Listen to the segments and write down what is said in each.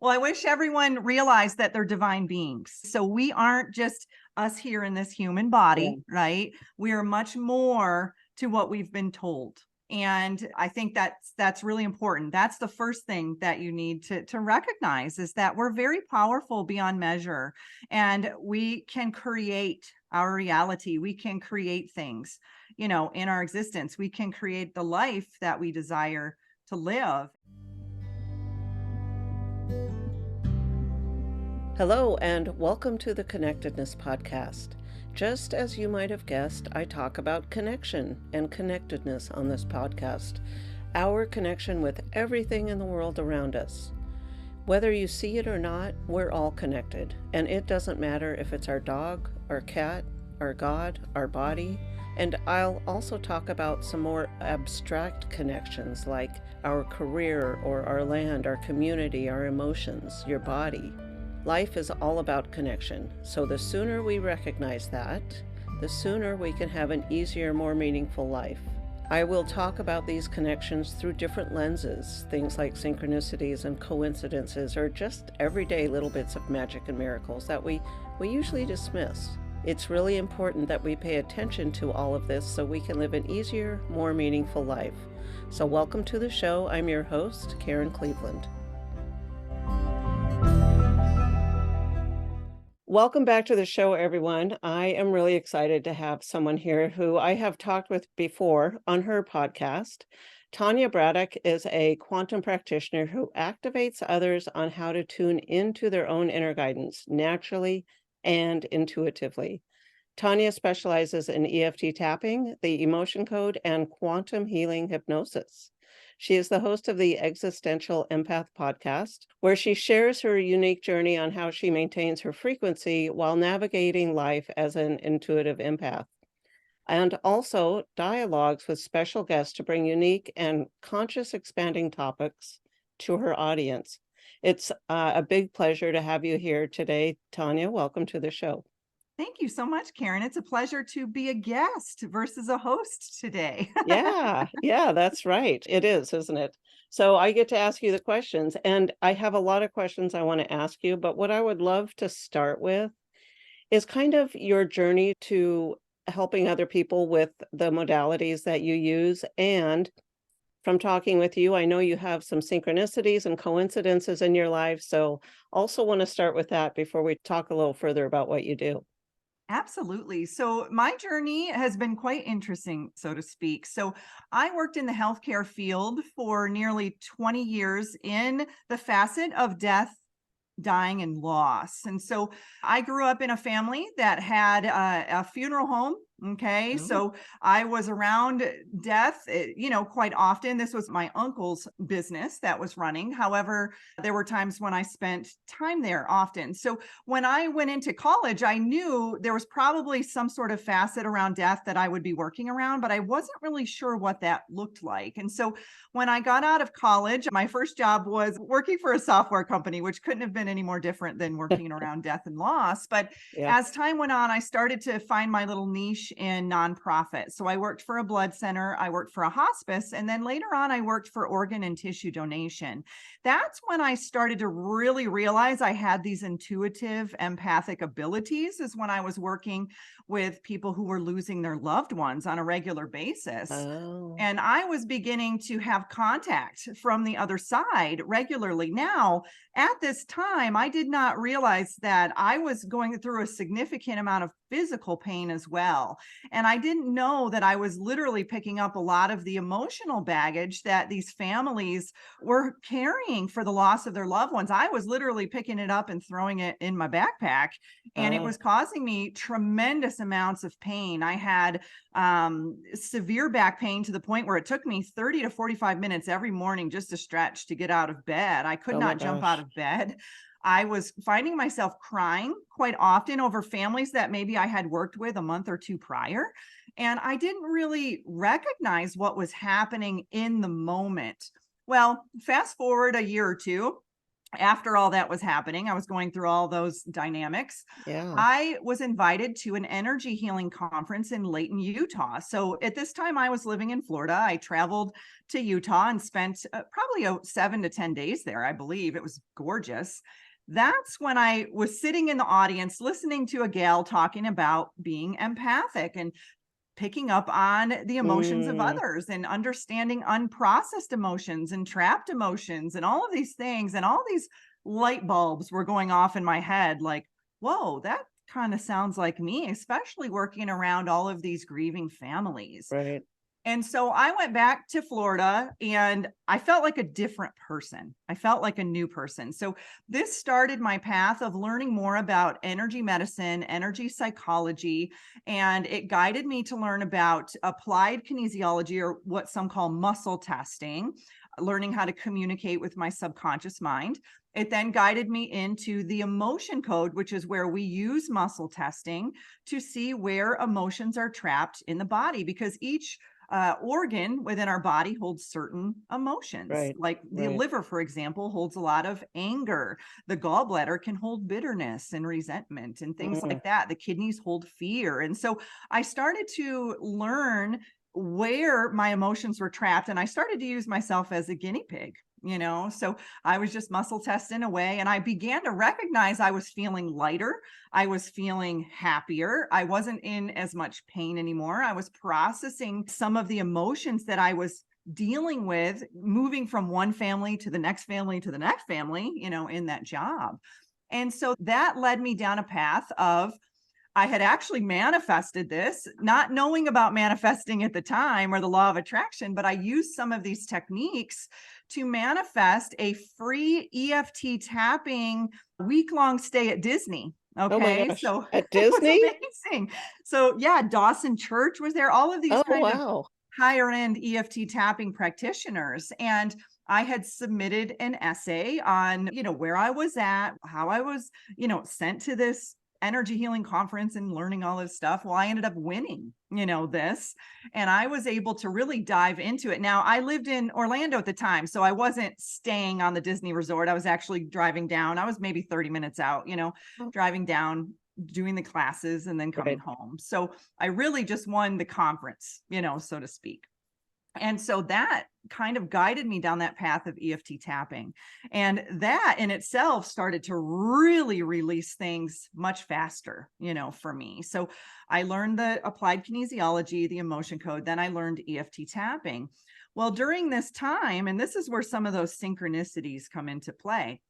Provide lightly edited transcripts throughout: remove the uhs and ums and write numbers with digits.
Well, I wish everyone realized that they're divine beings. So we aren't just us here in this human Yeah. body, right? We are much more to what we've been told. And I think that's really important. That's the first thing that you need to recognize is that we're very powerful beyond measure and we can create our reality. We can create things, in our existence. We can create the life that we desire to live. Hello, and welcome to the Connectedness Podcast. Just as you might have guessed, I talk about connection and connectedness on this podcast, our connection with everything in the world around us. Whether you see it or not, we're all connected, and it doesn't matter if it's our dog, our cat, our God, our body. And I'll also talk about some more abstract connections like our career or our land, our community, our emotions, your body. Life is all about connection, so the sooner we recognize that, the sooner we can have an easier, more meaningful life. I will talk about these connections through different lenses, things like synchronicities and coincidences, or just everyday little bits of magic and miracles that we usually dismiss. It's really important that we pay attention to all of this so we can live an easier, more meaningful life. So welcome to the show. I'm your host, Karen Cleveland. Welcome back to the show, everyone. I am really excited to have someone here who I have talked with before on her podcast. Tonia Braddock is a quantum practitioner who activates others on how to tune into their own inner guidance naturally and intuitively. Tonia specializes in EFT tapping, the emotion code, and quantum healing hypnosis. She is the host of the Existential Empath podcast, where she shares her unique journey on how she maintains her frequency while navigating life as an intuitive empath, and also dialogues with special guests to bring unique and conscious expanding topics to her audience. It's a big pleasure to have you here today, Tonia. Welcome to the show. Thank you so much, Karen. It's a pleasure to be a guest versus a host today. Yeah, that's right. It is, isn't it? So I get to ask you the questions, and I have a lot of questions I want to ask you, but what I would love to start with is kind of your journey to helping other people with the modalities that you use. And from talking with you, I know you have some synchronicities and coincidences in your life. So also want to start with that before we talk a little further about what you do. Absolutely. So, my journey has been quite interesting, so to speak. So, I worked in the healthcare field for nearly 20 years in the facet of death, dying, and loss. And so I grew up in a family that had a funeral home. Okay. Oh, So I was around death, quite often. This was my uncle's business that was running. However, there were times when I spent time there often. So when I went into college, I knew there was probably some sort of facet around death that I would be working around, but I wasn't really sure what that looked like. And so when I got out of college, my first job was working for a software company, which couldn't have been any more different than working around death and loss. But yeah. as time went on, I started to find my little niche in nonprofit. So I worked for a blood center, I worked for a hospice, and then later on, I worked for organ and tissue donation. That's when I started to really realize I had these intuitive empathic abilities, is when I was working with people who were losing their loved ones on a regular basis. Oh, And I was beginning to have contact from the other side regularly. Now, at this time, I did not realize that I was going through a significant amount of physical pain as well. And I didn't know that I was literally picking up a lot of the emotional baggage that these families were carrying for the loss of their loved ones. I was literally picking it up and throwing it in my backpack, and it ah, was causing me tremendous amounts of pain. I had severe back pain to the point where it took me 30 to 45 minutes every morning just to stretch to get out of bed. I could oh my not jump out gosh. of bed. I was finding myself crying quite often over families that maybe I had worked with a month or two prior. And I didn't really recognize what was happening in the moment. Well, fast forward a year or two. after all that was happening, I was going through all those dynamics. Yeah. I was invited to an energy healing conference in Layton, Utah. So at this time, I was living in Florida. I traveled to Utah and spent probably 7 to 10 days there. I believe it was gorgeous. That's when I was sitting in the audience listening to a gal talking about being empathic and picking up on the emotions of Mm, others and understanding unprocessed emotions and trapped emotions and all of these things. And all these light bulbs were going off in my head like, whoa, that kind of sounds like me, especially working around all of these grieving families. right. And so I went back to Florida and I felt like a different person. I felt like a new person. So this started my path of learning more about energy medicine, energy psychology, and it guided me to learn about applied kinesiology, or what some call muscle testing, learning how to communicate with my subconscious mind. It then guided me into the emotion code, which is where we use muscle testing to see where emotions are trapped in the body, because each organ within our body holds certain emotions. Right. Like the Right. liver, for example, holds a lot of anger. The gallbladder can hold bitterness and resentment and things Mm, like that. The kidneys hold fear. And so I started to learn where my emotions were trapped, and I started to use myself as a guinea pig. So I was just muscle testing away, and I began to recognize I was feeling lighter. I was feeling happier. I wasn't in as much pain anymore. I was processing some of the emotions that I was dealing with, moving from one family to the next family to the next family, in that job. And so that led me down a path of, I had actually manifested this, not knowing about manifesting at the time or the law of attraction, but I used some of these techniques to manifest a free EFT tapping week-long stay at Disney. oh my Okay. gosh. So At it was Disney? amazing. So yeah, Dawson Church was there, all of these Oh, kind of wow. higher end EFT tapping practitioners. And I had submitted an essay on, where I was at, how I was, sent to this energy healing conference and learning all this stuff. Well, I ended up winning, this, and I was able to really dive into it. Now, I lived in Orlando at the time, so I wasn't staying on the Disney resort. I was actually driving down. I was maybe 30 minutes out, Oh, driving down, doing the classes and then coming right. home. So I really just won the conference, so to speak. And so that kind of guided me down that path of EFT tapping. And that in itself started to really release things much faster, for me. So I learned the applied kinesiology, the emotion code, then I learned EFT tapping. Well, during this time, and this is where some of those synchronicities come into play,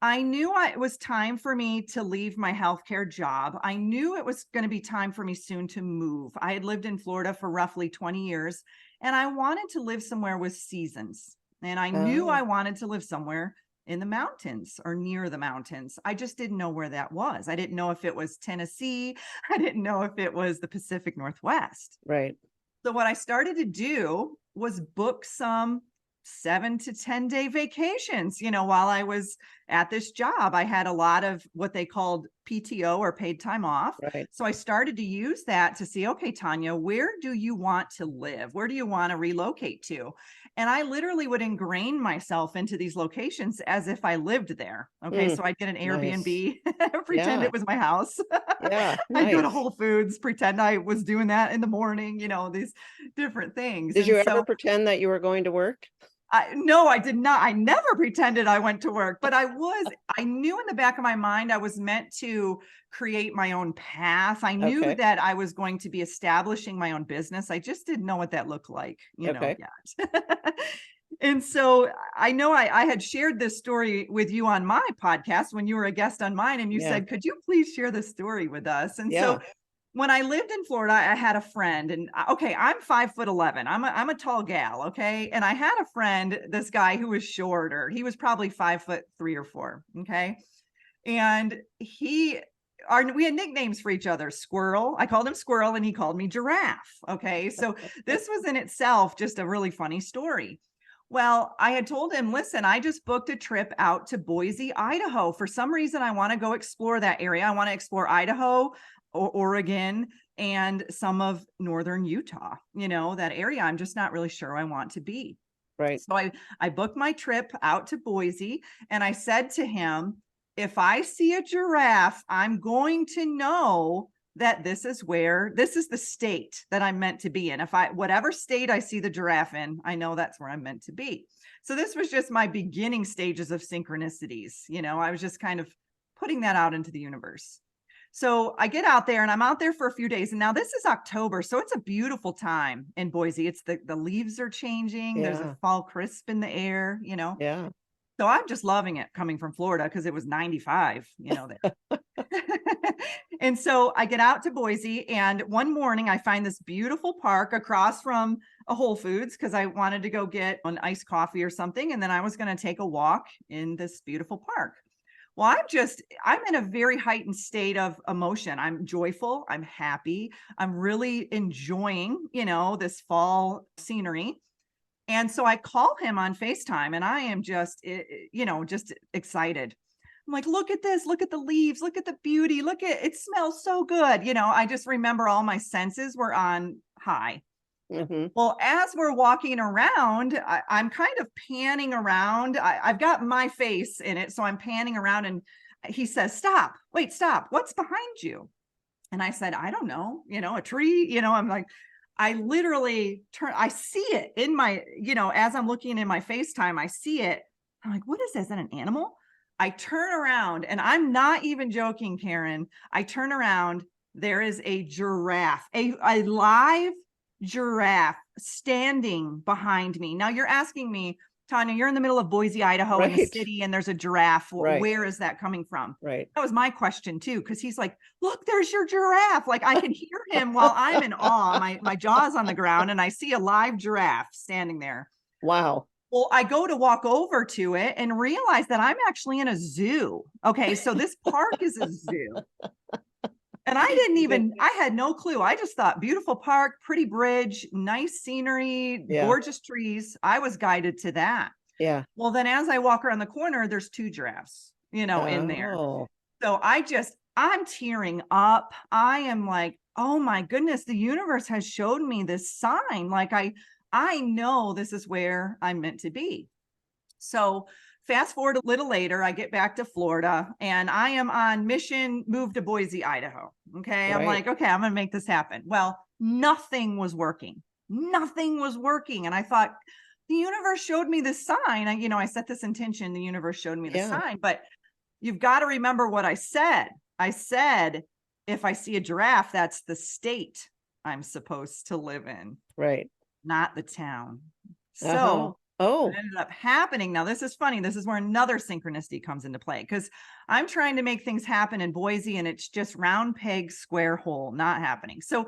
I knew it was time for me to leave my healthcare job. I knew it was going to be time for me soon to move. I had lived in Florida for roughly 20 years, and I wanted to live somewhere with seasons. And I knew Oh, I wanted to live somewhere in the mountains or near the mountains. I just didn't know where that was. I didn't know if it was Tennessee. I didn't know if it was the Pacific Northwest. right. So what I started to do was book some 7 to 10 day vacations. While I was at this job, I had a lot of what they called PTO, or paid time off. Right. So I started to use that to see, okay, Tonia, where do you want to live? Where do you want to relocate to? And I literally would ingrain myself into these locations as if I lived there. Okay. Mm, So I'd get an nice. Airbnb, pretend Yeah. it was my house. Yeah. I'd go to Nice. Whole Foods, pretend I was doing that in the morning, these different things. Did And you ever so pretend that you were going to work? no, I did not. I never pretended I went to work, but I knew in the back of my mind I was meant to create my own path. I knew Okay. that I was going to be establishing my own business. I just didn't know what that looked like, Okay. yet. And so I know I had shared this story with you on my podcast when you were a guest on mine, and you Yeah. said, could you please share this story with us? And so Yeah. when I lived in Florida, I had a friend, and okay, I'm 5'11". I'm a tall gal. Okay. And I had a friend, this guy who was shorter. He was probably 5'3 or 4. Okay. And we had nicknames for each other. Squirrel. I called him Squirrel and he called me Giraffe. Okay. So this was in itself just a really funny story. Well, I had told him, listen, I just booked a trip out to Boise, Idaho. For some reason, I want to go explore that area. I want to explore Idaho or Oregon and some of northern Utah, that area. I'm just not really sure I want to be. Right. So I booked my trip out to Boise, and I said to him, if I see a giraffe, I'm going to know that this is the state that I'm meant to be in. Whatever state I see the giraffe in, I know that's where I'm meant to be. So this was just my beginning stages of synchronicities. I was just kind of putting that out into the universe. So I get out there, and I'm out there for a few days. And now this is October. So it's a beautiful time in Boise. It's the leaves are changing. There's Yeah. a fall crisp in the air, Yeah. So I'm just loving it coming from Florida because it was 95, there. And so I get out to Boise, and one morning I find this beautiful park across from a Whole Foods because I wanted to go get an iced coffee or something. And then I was going to take a walk in this beautiful park. Well, I'm in a very heightened state of emotion. I'm joyful. I'm happy. I'm really enjoying, this fall scenery. And so I call him on FaceTime, and I am just excited. I'm like, look at this, look at the leaves, look at the beauty, it smells so good. I just remember all my senses were on high. Mm-hmm. Well, as we're walking around, I'm kind of panning around. I've got my face in it. So I'm panning around, and he says, stop, wait, stop. What's behind you? And I said, I don't know, a tree, I'm like, I literally I see it in my, as I'm looking in my FaceTime, I see it. I'm like, what is this? Is that an animal? I turn around, and I'm not even joking, Karen. I turn around. There is a giraffe, a live giraffe standing behind me. Now you're asking me, Tonia, you're in the middle of Boise, Idaho, in the Right. city, and there's a giraffe. Right. Where is that coming from? Right. That was my question too, because he's like, look, there's your giraffe. Like I can hear him while I'm in awe. My jaw's on the ground, and I see a live giraffe standing there. Wow. Well, I go to walk over to it and realize that I'm actually in a zoo. Okay, so this park is a zoo. And I had no clue. I just thought beautiful park, pretty bridge, nice scenery, Yeah. gorgeous trees. I was guided to that. Yeah. Well, then as I walk around the corner, there's 2 giraffes, in there. Oh. So I'm tearing up. I am like, oh my goodness, the universe has showed me this sign. Like I know this is where I'm meant to be. So fast forward a little later, I get back to Florida, and I am on mission, move to Boise, Idaho. Okay. I'm like, okay, I'm going to make this happen. Well, nothing was working. Nothing was working. And I thought, the universe showed me this sign. I set this intention. The universe showed me the sign, but you've got to remember what I said. I said, if I see a giraffe, that's the state I'm supposed to live in. Right. Not the town. Uh-huh. So what ended up happening, now this is funny. This is where another synchronicity comes into play, because I'm trying to make things happen in Boise, and it's just round peg, square hole, not happening. So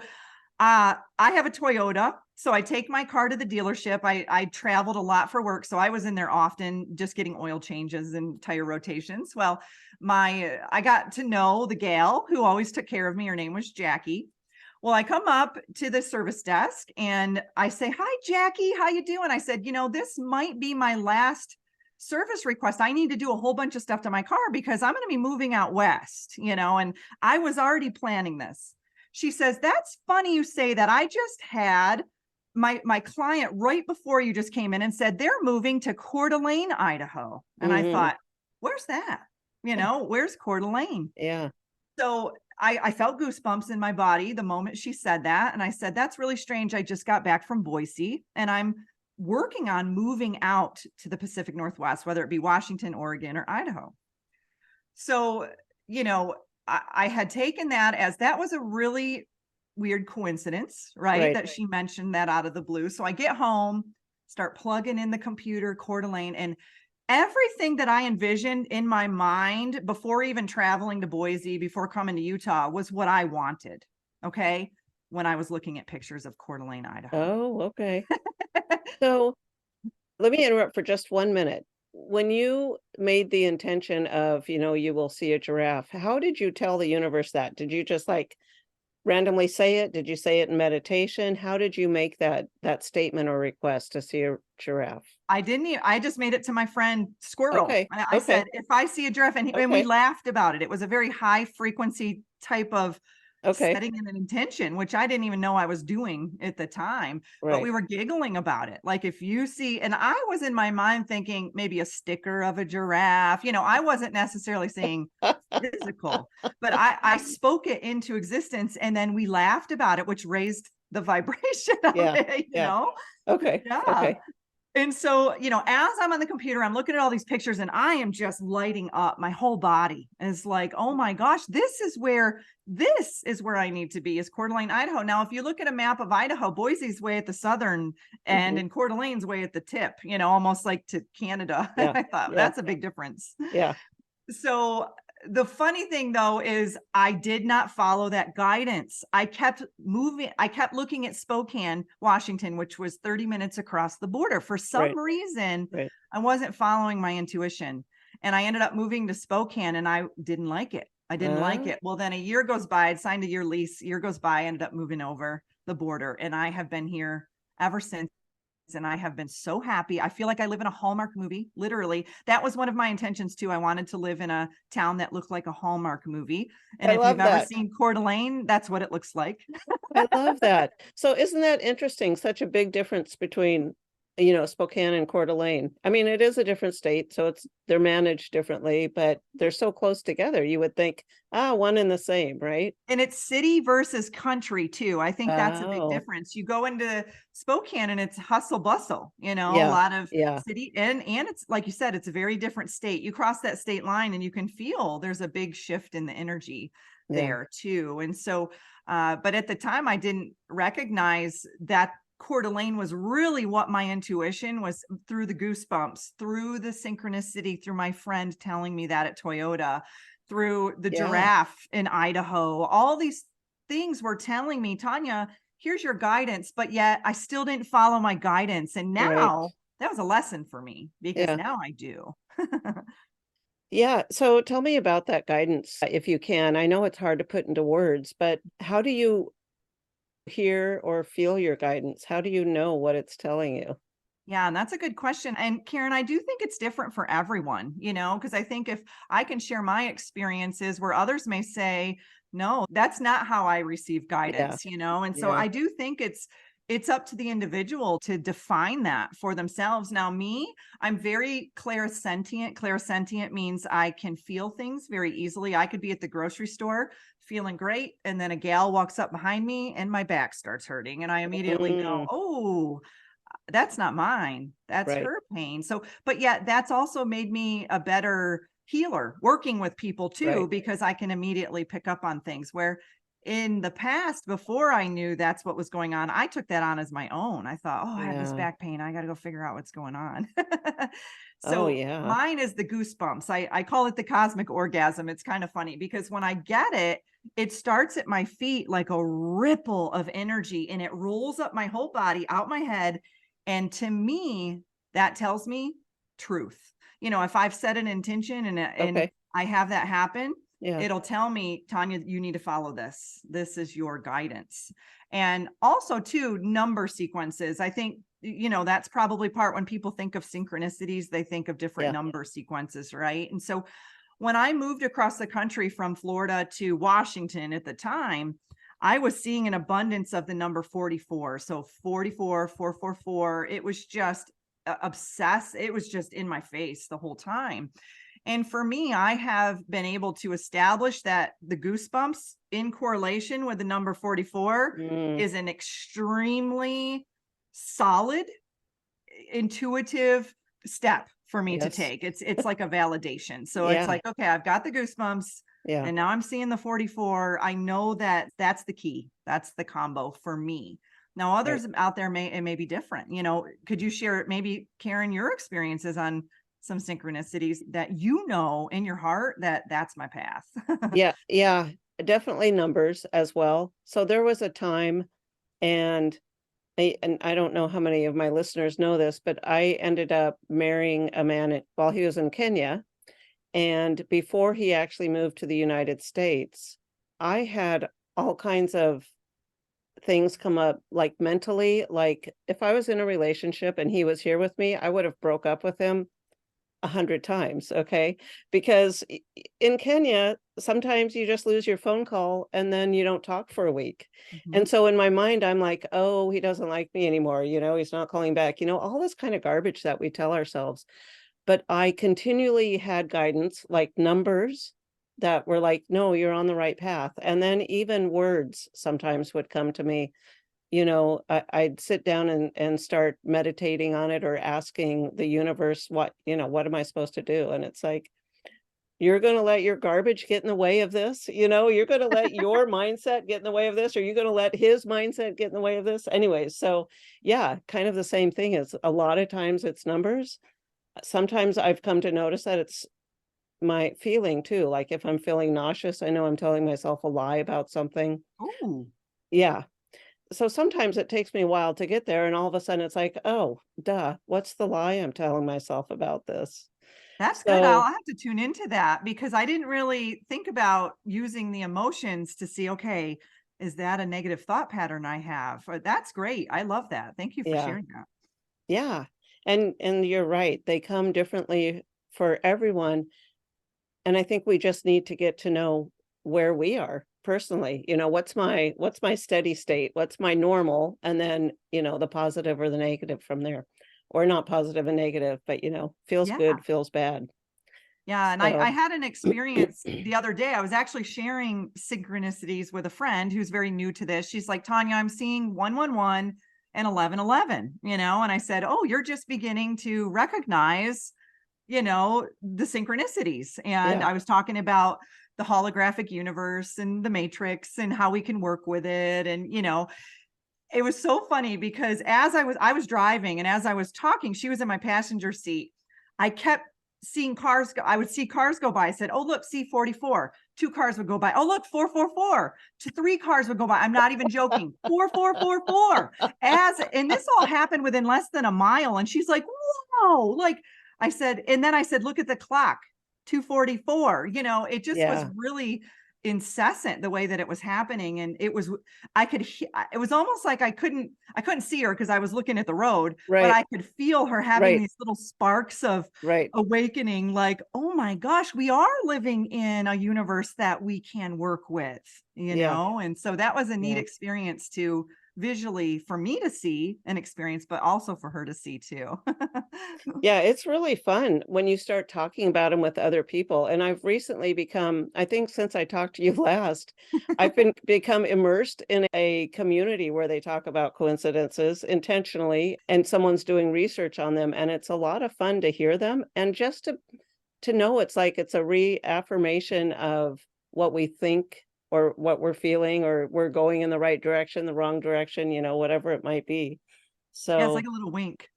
I have a Toyota. So I take my car to the dealership. I traveled a lot for work. So I was in there often just getting oil changes and tire rotations. Well, I got to know the gal who always took care of me. Her name was Jackie. Well, I come up to the service desk, and I say, hi, Jackie, how you doing? I said, this might be my last service request. I need to do a whole bunch of stuff to my car because I'm going to be moving out west, and I was already planning this. She says, that's funny you say that. I just had my client right before you just came in and said they're moving to Coeur d'Alene, Idaho. And I thought, where's that? Where's Coeur d'Alene? Yeah. So I felt goosebumps in my body the moment she said that. And I said, that's really strange. I just got back from Boise, and I'm working on moving out to the Pacific Northwest, whether it be Washington, Oregon, or Idaho. So, I had taken that as that was a really weird coincidence, right? That she mentioned that out of the blue. So I get home, start plugging in the computer, Coeur d'Alene, and everything that I envisioned in my mind before even traveling to Boise, before coming to Utah, was what I wanted. Okay. When I was looking at pictures of Coeur d'Alene, Idaho. Oh, okay. So let me interrupt for just 1 minute. When you made the intention of, you will see a giraffe, how did you tell the universe that? Did you just randomly say it? Did you say it in meditation? How did you make that statement or request to see a giraffe? I didn't. I just made it to my friend Squirrel. Okay. I said, if I see a giraffe, and we laughed about it. It was a very high frequency type of Okay. setting an intention, which I didn't even know I was doing at the time, but we Right. were giggling about it. Like if you see, and I was in my mind thinking maybe a sticker of a giraffe, I wasn't necessarily saying physical, but I spoke it into existence and then we laughed about it, which raised the vibration of Yeah. it, Yeah. Okay. Yeah. Okay. And so, as I'm on the computer, I'm looking at all these pictures and I am just lighting up. My whole body is like, oh my gosh, this is where I need to be, is Coeur d'Alene, Idaho. Now, if you look at a map of Idaho, Boise's way at the southern end Hmm. and Coeur d'Alene's way at the tip, almost like to Canada. Yeah. I thought Yeah. that's a big difference. Yeah. So the funny thing though is I did not follow that guidance. I kept moving. I kept looking at Spokane, Washington, which was 30 minutes across the border. For some Right. reason, Right. I wasn't following my intuition. And I ended up moving to Spokane and I didn't like it. I didn't like Uh, it. Well, then a year goes by. I'd signed a year lease. A year goes by. I ended up moving over the border and I have been here ever since. And I have been so happy. I feel like I live in a Hallmark movie. Literally, that was one of my intentions too. I wanted to live in a town that looked like a Hallmark movie. And I if you've love ever that. seen Coeur d'Alene, that's what it looks like. I love that. So isn't that interesting? Such a big difference between, Spokane and Coeur d'Alene. I mean, it is a different state, so they're managed differently, but they're so close together. You would think, one and the same, right? And it's city versus country too. I think that's a big Oh, difference. You go into Spokane and it's hustle bustle, a yeah, lot of yeah, city, and it's like you said, it's a very different state. You cross that state line and you can feel there's a big shift in the energy yeah, there too. And so, but at the time I didn't recognize that Coeur d'Alene was really what my intuition was, through the goosebumps, through the synchronicity, through my friend telling me that at Toyota, through the yeah, giraffe in Idaho. All these things were telling me, Tonia, here's your guidance, but yet I still didn't follow my guidance. And right. now that was a lesson for me because Yeah. now I do. Yeah. So tell me about that guidance, if you can. I know it's hard to put into words, but how do you hear or feel your guidance? How do you know what it's telling you? Yeah, and that's a good question. And Karen, I do think it's different for everyone, because I think if I can share my experiences where others may say, no, that's not how I receive Yeah, guidance. And so yeah, I do think it's up to the individual to define that for themselves. Now, me, I'm very clairsentient. Clairsentient means I can feel things very easily. I could be at the grocery store feeling great, and then a gal walks up behind me and my back starts hurting. And I immediately know, mm, oh, that's not mine. That's right. her pain. So, but yet that's also made me a better healer working with people too, Right. because I can immediately pick up on things where in the past, before I knew that's what was going on, I took that on as my own. I thought, oh, I have this Yeah. back pain. I got to go figure out what's going on. Oh, So yeah. mine is the goosebumps. I call it the cosmic orgasm. It's kind of funny because when I get it, it starts at my feet like a ripple of energy and it rolls up my whole body, out my head. And to me, that tells me truth. If I've set an intention and Okay. I have that happen, Yeah. it'll tell me, Tonia, you need to follow this. This is your guidance. And also too, number sequences. I think, that's probably part when people think of synchronicities, they think of different Yeah. number sequences, right? And so when I moved across the country from Florida to Washington at the time, I was seeing an abundance of the number 44. So 44, 444. It was just obsessed. It was just in my face the whole time. And for me, I have been able to establish that the goosebumps in correlation with the number 44 Mm, is an extremely solid, intuitive step for me to yes. take. It's like a validation. So it's Yeah. like, okay, I've got the goosebumps Yeah. and now I'm seeing the 44. I know that that's the key. That's the combo for me. Now, Right. others out there it may be different. Could you share maybe, Karen, your experiences on some synchronicities that in your heart that that's my path? Yeah. Yeah. Definitely numbers as well. So there was a time, and I don't know how many of my listeners know this, but I ended up marrying a man while he was in Kenya. And before he actually moved to the United States, I had all kinds of things come up, like mentally. Like if I was in a relationship and he was here with me, I would have broke up with him 100 times, okay? Because in Kenya, sometimes you just lose your phone call and then you don't talk for a week. Mhm. And so in my mind, I'm like, oh, he doesn't like me anymore. He's not calling back, all this kind of garbage that we tell ourselves. But I continually had guidance, like numbers that were like, no, you're on the right path. And then even words sometimes would come to me. I'd sit down and start meditating on it or asking the universe, what am I supposed to do? And it's like, you're going to let your garbage get in the way of this? You're going to let your mindset get in the way of this? Or you're going to let his mindset get in the way of this? Anyways, so yeah, kind of the same thing. Is a lot of times it's numbers. Sometimes I've come to notice that it's my feeling too. Like if I'm feeling nauseous, I know I'm telling myself a lie about something. Ooh, Yeah. So sometimes it takes me a while to get there, and all of a sudden it's like, oh, duh, what's the lie I'm telling myself about this? that's good. I'll So have to tune into that because I didn't really think about using the emotions to see, okay, is that a negative thought pattern I have? That's great. I love that. Thank you for yeah, sharing that. yeah. And you're right. They come differently for everyone. And I think we just need to get to know where we are personally. What's my steady state? What's my normal? And then, the positive or the negative from there. Or not positive and negative, but feels Yeah. good, feels bad. Yeah, and I So had an experience the other day. I was actually sharing synchronicities with a friend who's very new to this. She's like, "Tonya, I'm seeing 111 and 1111, and I said, "Oh, you're just beginning to recognize, the synchronicities." And yeah, I was talking about the holographic universe and the matrix and how we can work with it. And, it was so funny because as I was driving and as I was talking, she was in my passenger seat. I kept seeing cars go, I would see cars go by. I said, "Oh, look, C44." Two cars would go by. "Oh, look, 444." To three cars would go by. I'm not even joking. 4444. And this all happened within less than a mile. And she's like, "Whoa." Like I said, and then I said, "Look at the clock. 244." It just was yeah, really incessant the way that it was happening. And it was almost like I couldn't see her because I was looking at the road, but right, I could feel her having right, these little sparks of right, awakening, like, "Oh my gosh, we are living in a universe that we can work with," yeah, and so that was a neat yeah. experience to visually for me to see and experience, but also for her to see too. Yeah, it's really fun when you start talking about them with other people, and I've recently become I think since I talked to you last, I've become immersed in a community where they talk about coincidences intentionally, and someone's doing research on them, and it's a lot of fun to hear them, and just to know it's like it's a reaffirmation of what we think or what we're feeling, or we're going in the right direction, the wrong direction, whatever it might be. Yeah, it's like So a little wink.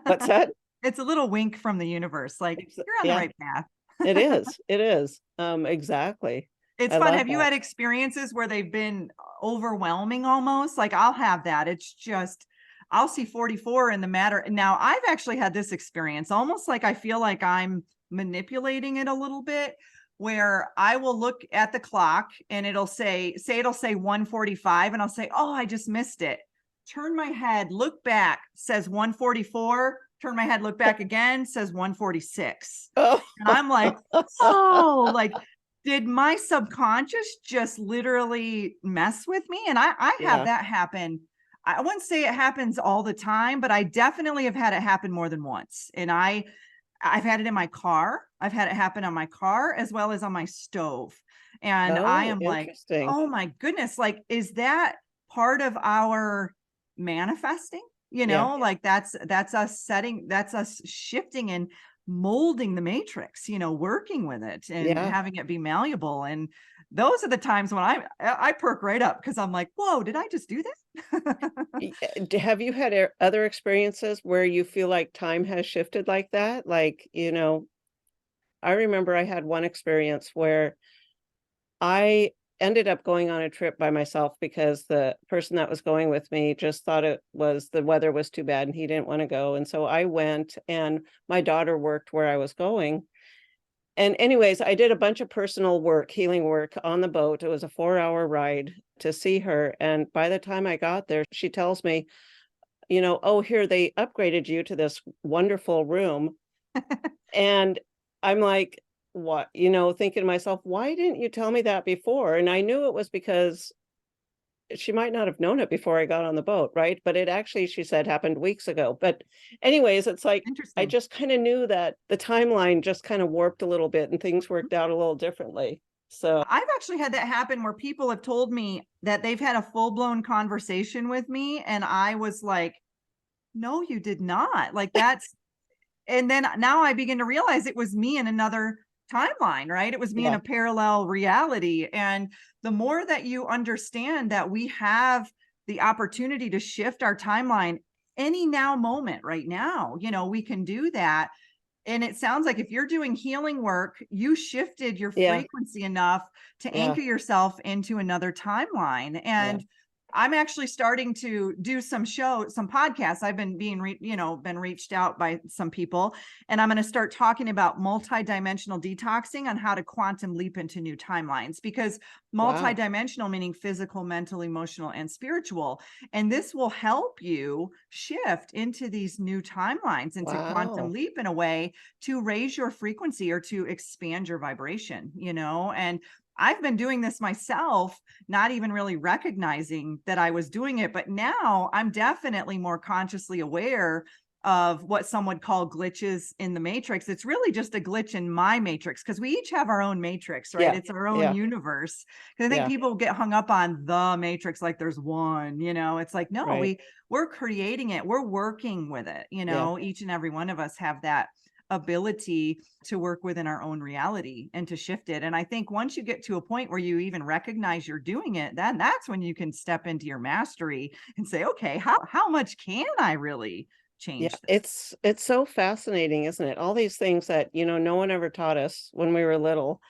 what's that? It's a little wink from the universe, like, "You're on the Yeah. right path." It is, it is, exactly. It's I fun. love Have you that. had experiences where they've been overwhelming almost? Like, I'll have that. It's just I'll see 44 in the matter. Now, I've actually had this experience, almost like I feel like I'm manipulating it a little bit, where I will look at the clock and it'll say 1:45, and I'll say, "Oh, I just missed it." Turn my head, look back, says 1:44, turn my head, look back again, says 1:46. Oh. And I'm like, "Oh, like, did my subconscious just literally mess with me?" And I have Yeah. that happen. I wouldn't say it happens all the time, but I definitely have had it happen more than once. And I've had it in my car. I've had it happen on my car as well as on my stove. And I Oh, am like, interesting. "Oh my goodness, like, is that part of our manifesting?" Yeah, Like that's us shifting and molding the matrix, working with it and yeah. having it be malleable. And those are the times when I perk right up because I'm like, "Whoa, did I just do that?" Have you had other experiences where you feel like time has shifted like that? Like, I remember I had one experience where I ended up going on a trip by myself because the person that was going with me just thought the weather was too bad and he didn't want to go. And so I went, and my daughter worked where I was going. And anyways, I did a bunch of personal work, healing work on the boat. It was a 4-hour ride to see her. And by the time I got there, she tells me, "Oh, here, they upgraded you to this wonderful room. And I'm like, what, thinking to myself, why didn't you tell me that before? And I knew it was because she might not have known it before I got on the boat, right? But it actually, she said, happened weeks ago. But anyways, it's like I Interesting. just kind of knew that the timeline just kind of warped a little bit and things worked out a little differently. So, I've actually had that happen where people have told me that they've had a full-blown conversation with me, and I was like, "No, you did not." Like, that's and then now I begin to realize it was me in another timeline, right? It was me in yeah, a parallel reality, and the more that you understand that we have the opportunity to shift our timeline any now moment right now, we can do that. And it sounds like if you're doing healing work, you shifted your yeah, frequency enough to yeah, anchor yourself into another timeline. yeah. And I'm actually starting to do some podcasts. I've been been reached out by some people, and I'm going to start talking about multidimensional detoxing on how to quantum leap into new timelines, because Wow, multidimensional meaning physical, mental, emotional, and spiritual. And this will help you shift into these new timelines, into quantum wow. leap in a way to raise your frequency or to expand your vibration. And I've been doing this myself, not even really recognizing that I was doing it. But now I'm definitely more consciously aware of what some would call glitches in the matrix. It's really just a glitch in my matrix, because we each have our own matrix, right? Yeah, It's our own yeah, universe. Because I think yeah, people get hung up on the matrix like there's one. It's like, no, right. we're creating it, we're working with it. Yeah. Each and every one of us have that ability to work within our own reality and to shift it. And I think once you get to a point where you even recognize you're doing it, then that's when you can step into your mastery and say, okay, how much can I really Yeah, change this? it's so fascinating, isn't it? All these things that, no one ever taught us when we were little,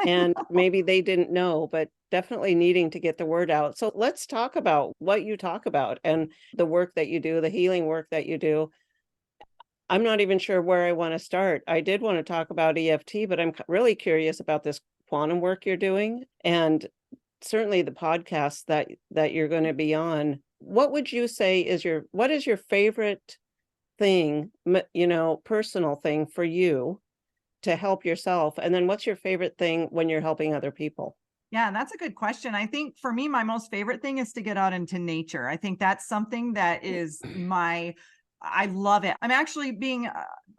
and maybe they didn't know, but definitely needing to get the word out. So let's talk about what you talk about and the work that you do, the healing work that you do. I'm not even sure where I want to start. I did want to talk about EFT, but I'm really curious about this quantum work you're doing and certainly the podcast that you're going to be on. What would you say is what is your favorite thing, personal thing for you to help yourself? And then what's your favorite thing when you're helping other people? Yeah, that's a good question. I think for me, my most favorite thing is to get out into nature. I think that's something that is I love it. I'm actually being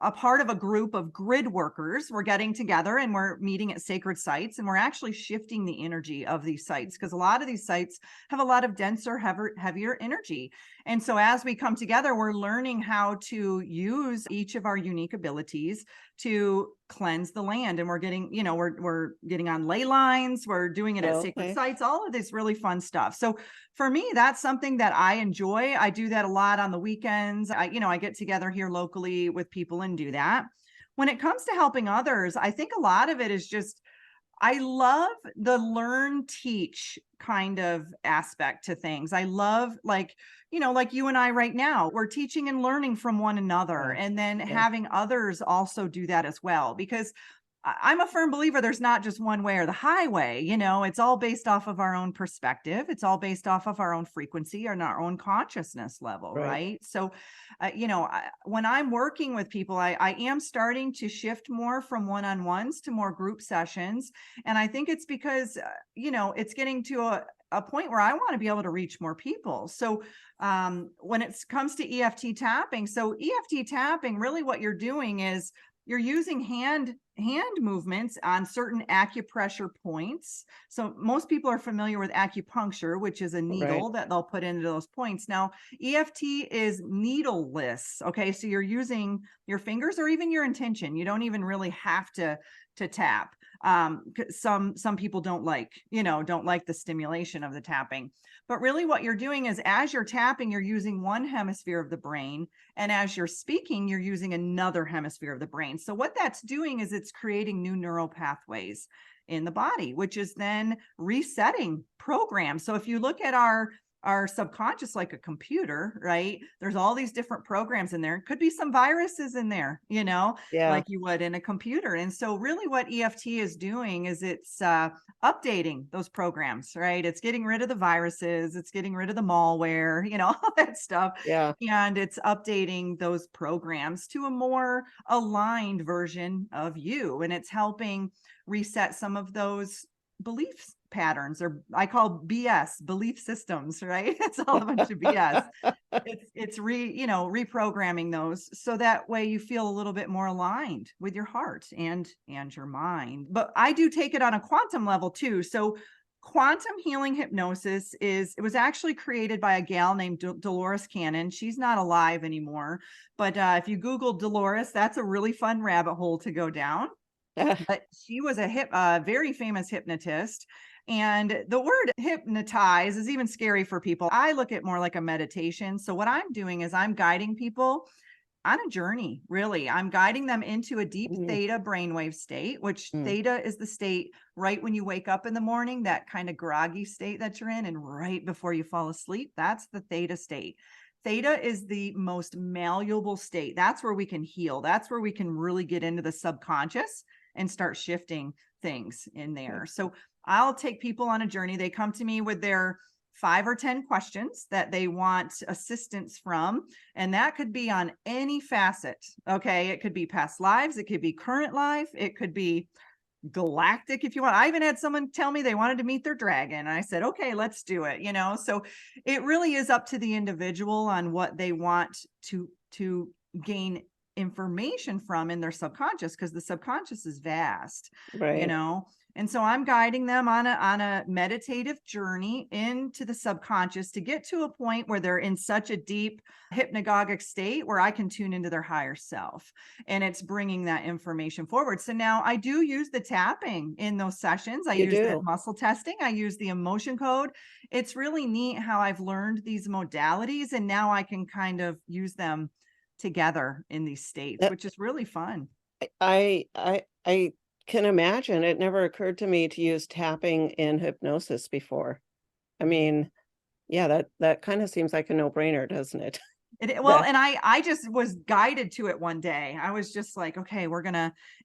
a part of a group of grid workers. We're getting together and we're meeting at sacred sites, and we're actually shifting the energy of these sites, because a lot of these sites have a lot of denser, heavier energy. And so as we come together, we're learning how to use each of our unique abilities to cleanse the land. And we're getting, we're getting on ley lines, we're doing it at sacred Okay. sites, all of this really fun stuff. So for me, that's something that I enjoy. I do that a lot on the weekends. I get together here locally with people and do that. When it comes to helping others, I think a lot of it is just I love the learn teach kind of aspect to things. I love, like you and I right now, we're teaching and learning from one another, Yeah. and then Yeah. having others also do that as well, because I'm a firm believer there's not just one way or the highway. It's all based off of our own perspective. It's all based off of our own frequency and our own consciousness level, Right. right? So, when I'm working with people, I am starting to shift more from one-on-ones to more group sessions. And I think it's because, it's getting to a point where I want to be able to reach more people. So, when it comes to EFT tapping, so EFT tapping, really what you're doing is you're using hand movements on certain acupressure points. So most people are familiar with acupuncture, which is a Right. needle that they'll put into those points. Now, EFT is needleless. Okay. So you're using your fingers or even your intention. You don't even really have to tap. Some people don't like the stimulation of the tapping. But really what you're doing is, as you're tapping, you're using one hemisphere of the brain, and as you're speaking, you're using another hemisphere of the brain. So what that's doing is it's creating new neural pathways in the body, which is then resetting programs. So if you look at our our subconscious like a computer, right? There's all these different programs in there. Could be some viruses in there, Yeah. like you would in a computer. And so really what EFT is doing is it's updating those programs, right? It's getting rid of the viruses, it's getting rid of the malware, all that stuff. Yeah. And it's updating those programs to a more aligned version of you. And it's helping reset some of those belief patterns, or I call BS belief systems, right? It's all a bunch of BS. It's reprogramming those so that way you feel a little bit more aligned with your heart and your mind. But I do take it on a quantum level too. So quantum healing hypnosis it was actually created by a gal named Dolores Cannon. She's not alive anymore, but if you Google Dolores, that's a really fun rabbit hole to go down. But she was a very famous hypnotist. And the word hypnotize is even scary for people. I look at more like a meditation. So what I'm doing is I'm guiding people on a journey, really. I'm guiding them into a deep Mm, theta brainwave state, which mm, theta is the state right when you wake up in the morning, that kind of groggy state that you're in, and right before you fall asleep. That's the theta state. Theta is the most malleable state. That's where we can heal. That's where we can really get into the subconscious and start shifting things in okay. there. So I'll take people on a journey. They come to me with their 5 or 10 questions that they want assistance from. And that could be on any facet. Okay. It could be past lives. It could be current life. It could be galactic if you want. I even had someone tell me they wanted to meet their dragon. And I said, okay, let's do it. So it really is up to the individual on what they want to gain information from in their subconscious, because the subconscious is vast, you Right. know. And so I'm guiding them on a meditative journey into the subconscious to get to a point where they're in such a deep hypnagogic state where I can tune into their higher self, and it's bringing that information forward. So now I do use the tapping in those sessions. I You use the do. muscle testing. I use the emotion code. It's really neat how I've learned these modalities, and now I can kind of use them together in these states, That which is really fun. I can imagine. It never occurred to me to use tapping in hypnosis before. I mean, yeah, that kind of seems like a no-brainer, doesn't it? Well, That and I just was guided to it one day. I was just like, okay,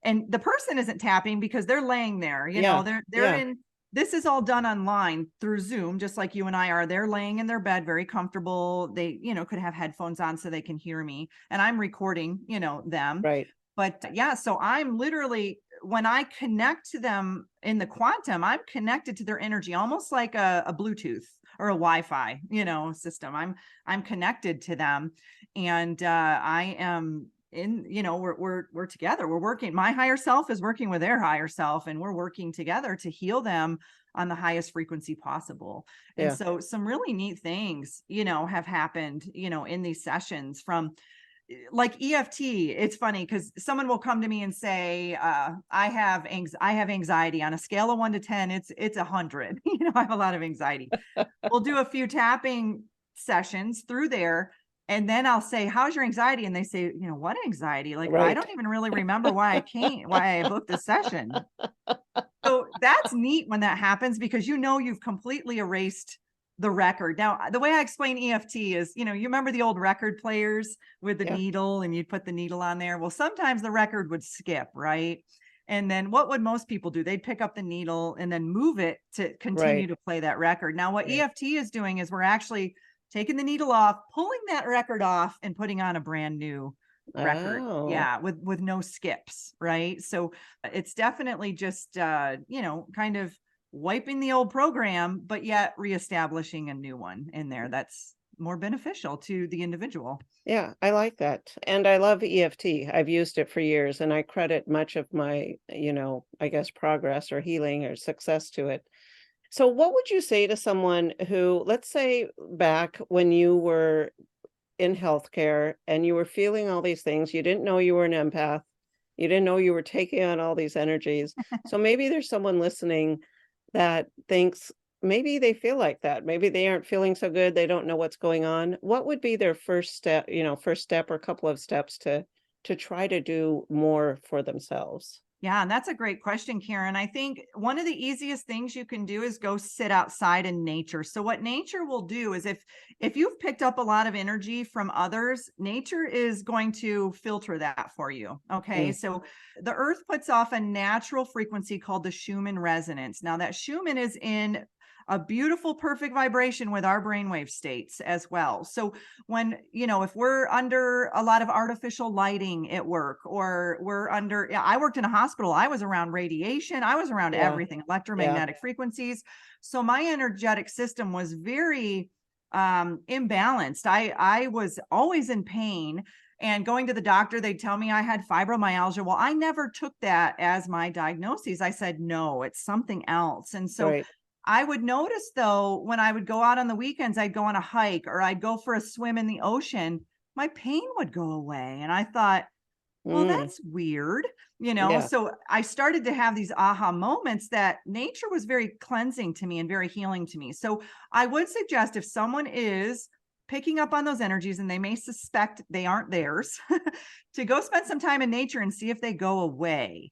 and the person isn't tapping because they're laying there, yeah. they're Yeah. in, this is all done online through Zoom, just like you and I are. They're laying in their bed, very comfortable. They, could have headphones on so they can hear me, and I'm recording, them. Right. But yeah, so I'm literally, when I connect to them in the quantum, I'm connected to their energy, almost like a Bluetooth or a Wi-Fi, system. I'm connected to them, and I am in. We're together. We're working. My higher self is working with their higher self, and we're working together to heal them on the highest frequency possible. And Yeah. so, some really neat things, have happened, in these sessions from like EFT. It's funny because someone will come to me and say, I have anxiety on a scale of 1 to 10. It's 100. I have a lot of anxiety. We'll do a few tapping sessions through there. And then I'll say, how's your anxiety? And they say, what anxiety? Like, I Right. don't even really remember why I booked the session. So that's neat when that happens, because you've completely erased the record. Now, the way I explain EFT is, you remember the old record players with the Yeah. needle, and you'd put the needle on there. Well, sometimes the record would skip, right? And then what would most people do? They'd pick up the needle and then move it to continue Right. to play that record. Now, what Right. EFT is doing is we're actually taking the needle off, pulling that record off, and putting on a brand new record. Oh. Yeah, with no skips, right? So it's definitely just kind of wiping the old program, but yet reestablishing a new one in there that's more beneficial to the individual. Yeah, I like that. And I love EFT. I've used it for years and I credit much of my, I guess progress or healing or success to it. So what would you say to someone who, let's say back when you were in healthcare and you were feeling all these things, you didn't know you were an empath, you didn't know you were taking on all these energies. So maybe there's someone listening that thinks maybe they feel like that. Maybe they aren't feeling so good. They don't know what's going on. What would be their first step or a couple of steps to try to do more for themselves? Yeah, and that's a great question, Karen. I think one of the easiest things you can do is go sit outside in nature. So what nature will do is if you've picked up a lot of energy from others, nature is going to filter that for you. Okay? Mm, So the earth puts off a natural frequency called the Schumann resonance. Now that Schumann is in a beautiful perfect vibration with our brainwave states as well. So when, if we're under a lot of artificial lighting at work, or we're under, yeah, I worked in a hospital, I was around radiation, I was around yeah, everything, yeah, electromagnetic frequencies. So my energetic system was very imbalanced. I was always in pain, and going to the doctor, they'd tell me I had fibromyalgia. Well, I never took that as my diagnosis. I said, no, it's something else. And so right. I would notice, though, when I would go out on the weekends, I'd go on a hike or I'd go for a swim in the ocean, my pain would go away. And I thought, well, Mm, that's weird. yeah, So I started to have these aha moments that nature was very cleansing to me and very healing to me. So I would suggest, if someone is picking up on those energies and they may suspect they aren't theirs, to go spend some time in nature and see if they go away.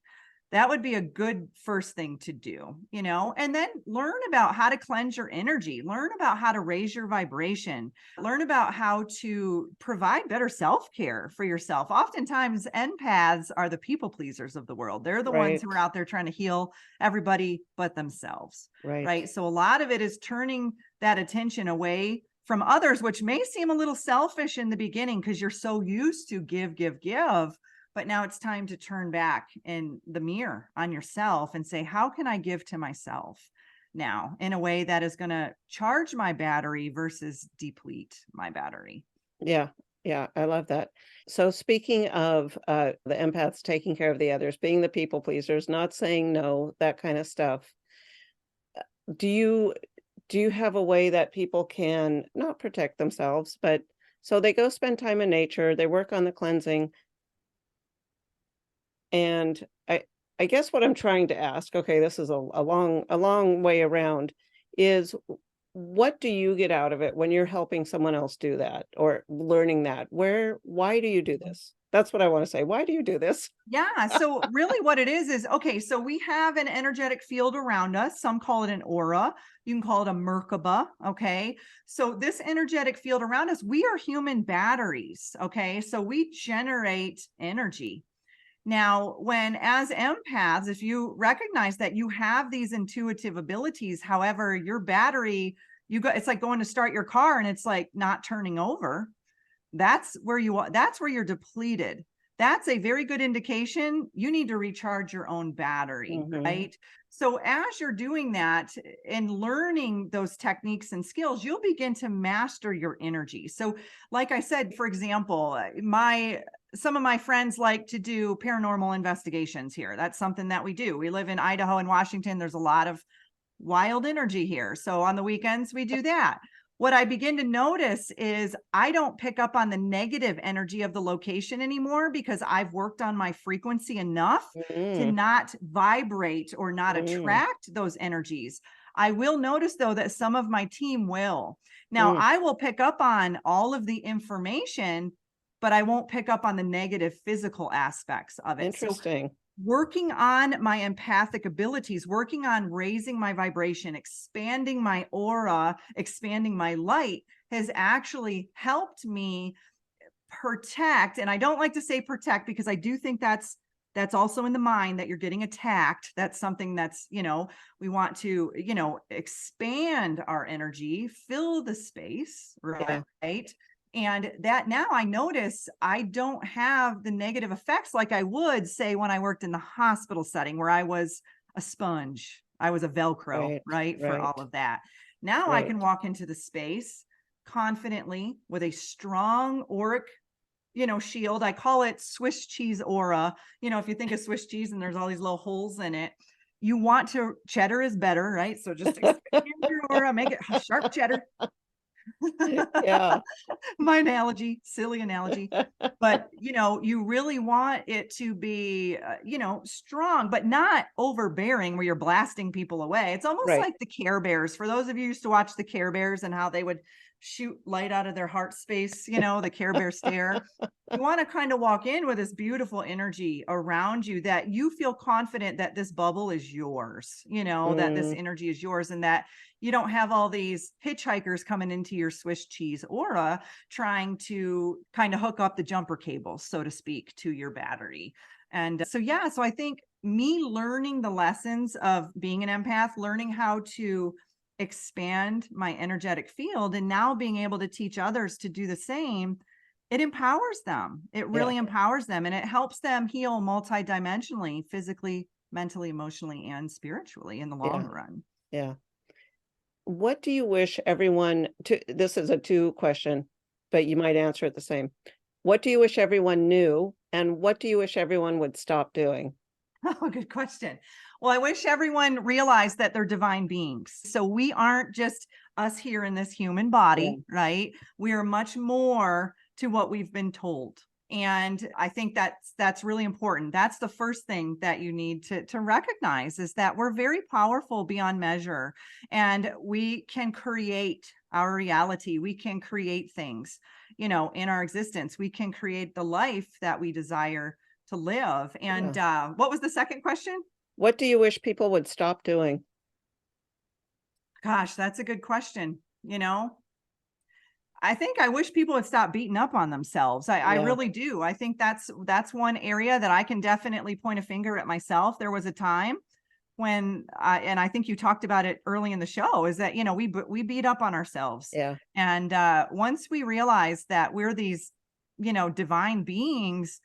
That would be a good first thing to do, and then learn about how to cleanse your energy, learn about how to raise your vibration, learn about how to provide better self-care for yourself. Oftentimes, empaths are the people pleasers of the world. They're the ones who are right, out there trying to heal everybody but themselves, right. right? So a lot of it is turning that attention away from others, which may seem a little selfish in the beginning because you're so used to give, give, give. But now it's time to turn back in the mirror on yourself and say, how can I give to myself now in a way that is going to charge my battery versus deplete my battery? Yeah, yeah, I love that. So speaking of the empaths taking care of the others, being the people pleasers, not saying no, that kind of stuff. Do you do you have a way that people can not protect themselves, but so they go spend time in nature, they work on the cleansing, and I guess what I'm trying to ask, okay, this is a long way around, is what do you get out of it when you're helping someone else do that or learning that? Why do you do this? That's what I want to say. Why do you do this? Yeah. So really what it is okay, so we have an energetic field around us. Some call it an aura. You can call it a Merkaba. Okay. So this energetic field around us, we are human batteries. Okay. So we generate energy. Now, when as empaths, if you recognize that you have these intuitive abilities, however, your battery, it's like going to start your car and it's like not turning over. That's where you're depleted. That's a very good indication you need to recharge your own battery, Hmm. right? So as you're doing that and learning those techniques and skills, you'll begin to master your energy. So like I said, for example, my some of my friends like to do paranormal investigations here. That's something that we do. We live in Idaho and Washington. There's a lot of wild energy here. So on the weekends, we do that. What I begin to notice is I don't pick up on the negative energy of the location anymore because I've worked on my frequency enough to Mm, not vibrate or not mm, attract those energies. I will notice, though, that some of my team will. Now, mm. I will pick up on all of the information, but I won't pick up on the negative physical aspects of it. So Interesting. working on my empathic abilities, working on raising my vibration, expanding my aura, expanding my light has actually helped me protect. And I don't like to say protect because I do think that's also in the mind that you're getting attacked. That's something that's, we want to, expand our energy, fill the space, Yeah. right? And that now I notice I don't have the negative effects like I would say when I worked in the hospital setting where I was a sponge. I was a Velcro, Right. right? For all Right. of that. Now I Right. can walk into the space confidently with a strong auric shield. I call it Swiss cheese aura. If you think of Swiss cheese and there's all these little holes in it, you want to, cheddar is better, right? So just expand your aura, make it sharp cheddar. Yeah. My analogy, silly analogy. But, you really want it to be, strong, but not overbearing where you're blasting people away. It's almost Right. like the Care Bears. For those of you who used to watch the Care Bears and how they would shoot light out of their heart space, the Care Bear stare. You want to kind of walk in with this beautiful energy around you that you feel confident that this bubble is yours, that this Mm, energy is yours, and that you don't have all these hitchhikers coming into your Swiss cheese aura trying to kind of hook up the jumper cables, so to speak, to your battery. And so, yeah, so I think me learning the lessons of being an empath, learning how to expand my energetic field, and now being able to teach others to do the same, it empowers them. It yeah, really empowers them, and it helps them heal multidimensionally, physically, mentally, emotionally, and spiritually in the long yeah, run. yeah. What do you wish everyone to this is a two question, but you might answer it the same. What do you wish everyone knew, and what do you wish everyone would stop doing? Oh, good question. Well, I wish everyone realized that they're divine beings. So we aren't just us here in this human Yeah, body, right? We are much more to what we've been told. And I think that's really important. That's the first thing that you need to recognize, is that we're very powerful beyond measure, and we can create our reality. We can create things, in our existence. We can create the life that we desire to live. yeah. And what was the second question? What do you wish people would stop doing? Gosh, that's a good question. I think I wish people would stop beating up on themselves. I Yeah, really do. I think that's one area that I can definitely point a finger at myself. There was a time when and I think you talked about it early in the show, is that we beat up on ourselves. yeah, And once we realize that we're these divine beings,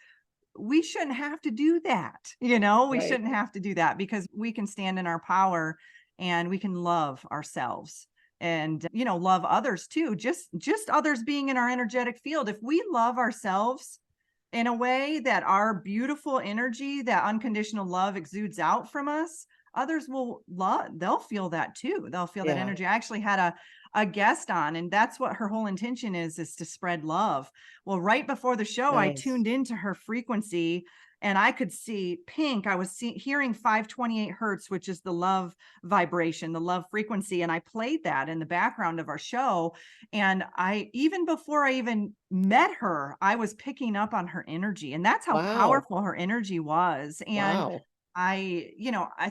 we shouldn't have to do that. We right. shouldn't have to do that, because we can stand in our power, and we can love ourselves, and love others too, just others being in our energetic field. If we love ourselves in a way that our beautiful energy, that unconditional love exudes out from us, others will love, they'll feel that too. They'll feel that Yeah, energy. I actually had a guest on, and that's what her whole intention is to spread love. Well, right before the show, I nice. tuned into her frequency, and I could see pink. I was hearing 528 hertz, which is the love vibration, the love frequency. And I played that in the background of our show. And even before I even met her, I was picking up on her energy. And that's how Wow, powerful her energy was. And wow. I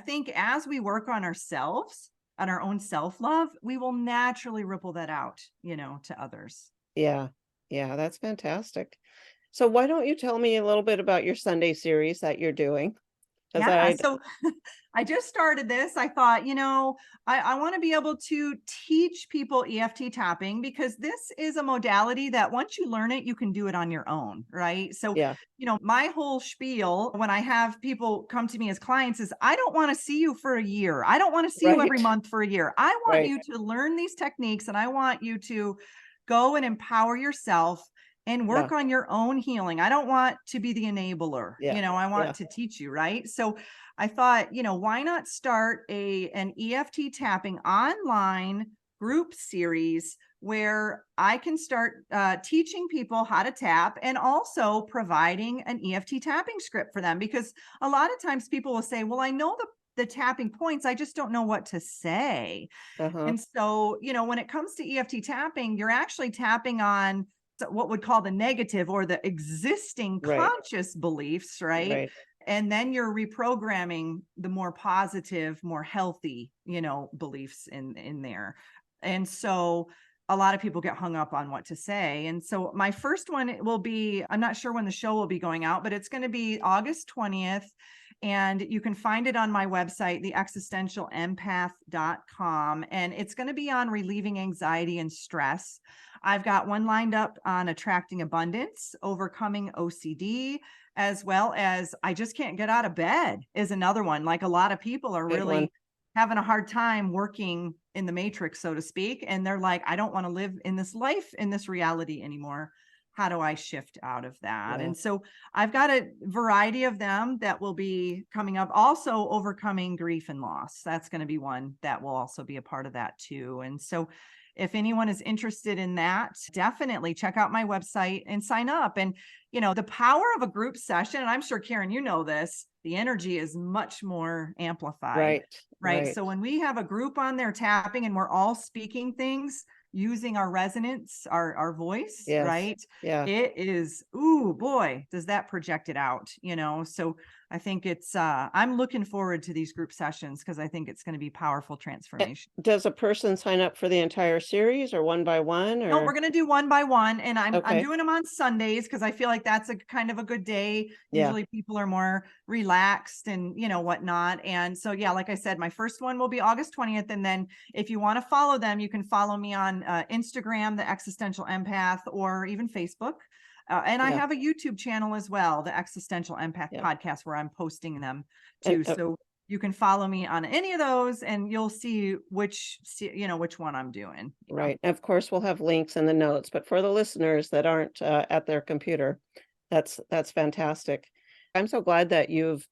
think as we work on ourselves, on our own self-love, we will naturally ripple that out, to others. Yeah, yeah, that's fantastic. So why don't you tell me a little bit about your Sunday series that you're doing? Because Yeah. I So I just started this. I thought, I want to be able to teach people EFT tapping, because this is a modality that once you learn it, you can do it on your own. Right. So, yeah, my whole spiel when I have people come to me as clients is, I don't want to see you for a year. I don't want to see you every right, month for a year. I want right. you to learn these techniques, and I want you to go and empower yourself and Yeah, work on your own healing. I don't want to be the enabler. yeah, I yeah. want to teach you, right? So I thought, why not start an EFT tapping online group series where I can start teaching people how to tap, and also providing an EFT tapping script for them, because a lot of times people will say, well, I know the tapping points, I just don't know what to say. Uh-huh. And so, when it comes to EFT tapping, you're actually tapping on what would call the negative, or the existing Right, conscious beliefs, right? right. And then you're reprogramming the more positive, more healthy, beliefs in there. And so a lot of people get hung up on what to say. And so my first one will be, I'm not sure when the show will be going out, but it's going to be August 20th. And you can find it on my website, theexistentialempath.com. And it's going to be on relieving anxiety and stress. I've got one lined up on attracting abundance, overcoming OCD, as well as I just can't get out of bed is another one. Like, a lot of people are Good one. really having a hard time working in the matrix, so to speak. And they're like, I don't want to live in this life, in this reality anymore. How do I shift out of that? Yeah. And so I've got a variety of them that will be coming up. Also, overcoming grief and loss. That's going to be one that will also be a part of that too. And so if anyone is interested in that, definitely check out my website and sign up. And the power of a group session, and I'm sure Karen, you know this, the energy is much more amplified, Right. right? Right. So when we have a group on there tapping and we're all speaking things using our resonance, our voice, Yes. right? Yeah. It is, ooh, boy, does that project it out, So I think it's, I'm looking forward to these group sessions because I think it's going to be powerful transformation. Does a person sign up for the entire series or one by one No, we're or? going to do one by one, and I'm Okay. doing them on Sundays because I feel like that's a kind of a good day. Yeah. Usually people are more relaxed and whatnot. And so yeah, like I said, my first one will be August 20th, and then if you want to follow them, you can follow me on Instagram, the Existential Empath, or even Facebook. And I Yeah. have a YouTube channel as well, the Existential Empath Yeah. Podcast, where I'm posting them And too. So you can follow me on any of those and you'll see which one I'm doing. right. Of course, we'll have links in the notes, but for the listeners that aren't at their computer, that's fantastic. I'm so glad that you've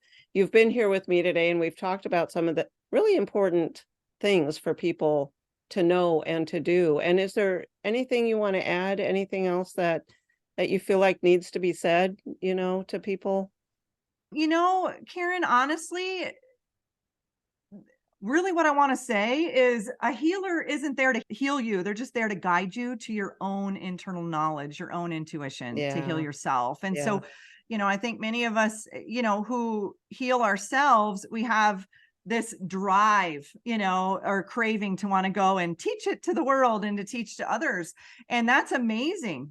been here with me today, and we've talked about some of the really important things for people to know and to do. And is there anything you want to add? Anything else that you feel like needs to be said, to people? Karen, honestly, really what I want to say is a healer isn't there to heal you. They're just there to guide you to your own internal knowledge, your own intuition to heal Yeah. yourself. And Yeah. so, I think many of us, who heal ourselves, we have this drive, or craving to want to go and teach it to the world and to teach to others. And that's amazing,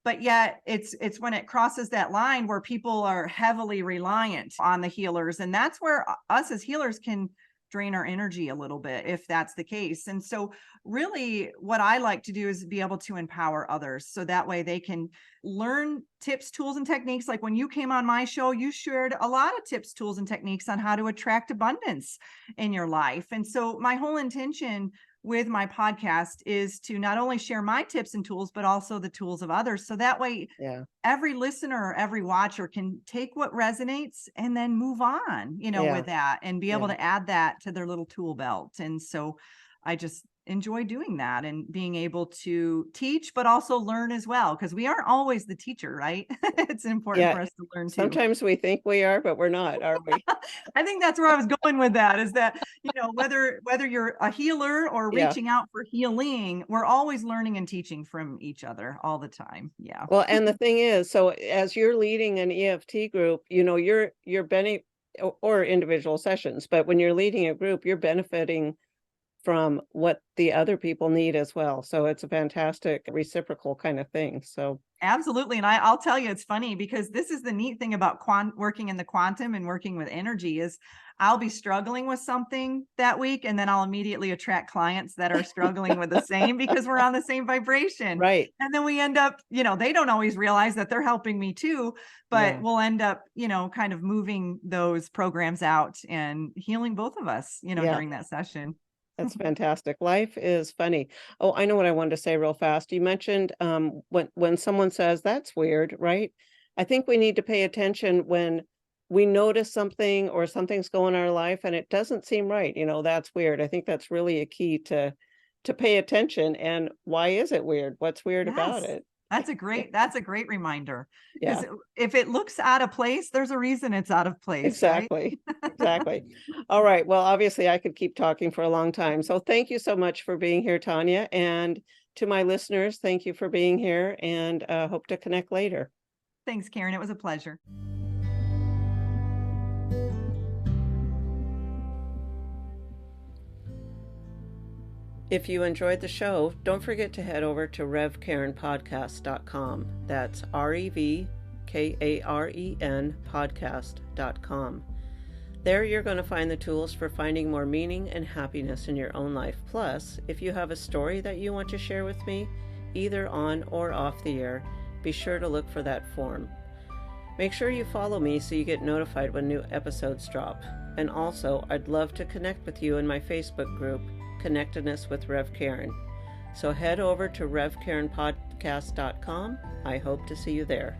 but yet it's when it crosses that line where people are heavily reliant on the healers. And that's where us as healers can drain our energy a little bit if that's the case. And so really what I like to do is be able to empower others so that way they can learn tips, tools, and techniques. Like when you came on my show, you shared a lot of tips, tools, and techniques on how to attract abundance in your life. And so my whole intention with my podcast is to not only share my tips and tools, but also the tools of others. So that way Yeah. every listener or every watcher can take what resonates and then move on, Yeah. with that and be able Yeah. to add that to their little tool belt. And so I just enjoy doing that and being able to teach, but also learn as well, because we aren't always the teacher, right? It's important Yeah. for us to learn too. Sometimes we think we are, but we're not, are we? I think that's where I was going with that is that, whether you're a healer or Yeah. reaching out for healing, we're always learning and teaching from each other all the time. Yeah. Well, and the thing is, so as you're leading an EFT group, you're or individual sessions, but when you're leading a group, you're benefiting from what the other people need as well. So it's a fantastic reciprocal kind of thing. So Absolutely. And I'll tell you, it's funny because this is the neat thing about working in the quantum and working with energy is I'll be struggling with something that week, and then I'll immediately attract clients that are struggling with the same because we're on the same vibration. right. And then we end up, they don't always realize that they're helping me too, but Yeah. we'll end up, kind of moving those programs out and healing both of us, Yeah. during that session. That's fantastic. Life is funny. Oh, I know what I wanted to say real fast. You mentioned when someone says that's weird, right? I think we need to pay attention when we notice something or something's going on in our life and it doesn't seem right. That's weird. I think that's really a key to pay attention. And why is it weird? What's weird about Yes. it? That's a great reminder. Yeah, Because if it looks out of place, there's a reason it's out of place, right? exactly. Exactly. All right. Well, obviously I could keep talking for a long time. So thank you so much for being here, Tonia. And to my listeners, thank you for being here and hope to connect later. Thanks, Karen. It was a pleasure. If you enjoyed the show, don't forget to head over to revkarenpodcast.com. That's REVKAREN podcast.com. There you're going to find the tools for finding more meaning and happiness in your own life. Plus, if you have a story that you want to share with me, either on or off the air, be sure to look for that form. Make sure you follow me so you get notified when new episodes drop. And also, I'd love to connect with you in my Facebook group, Connectedness with Rev Karen. So head over to revkarenpodcast.com. I hope to see you there.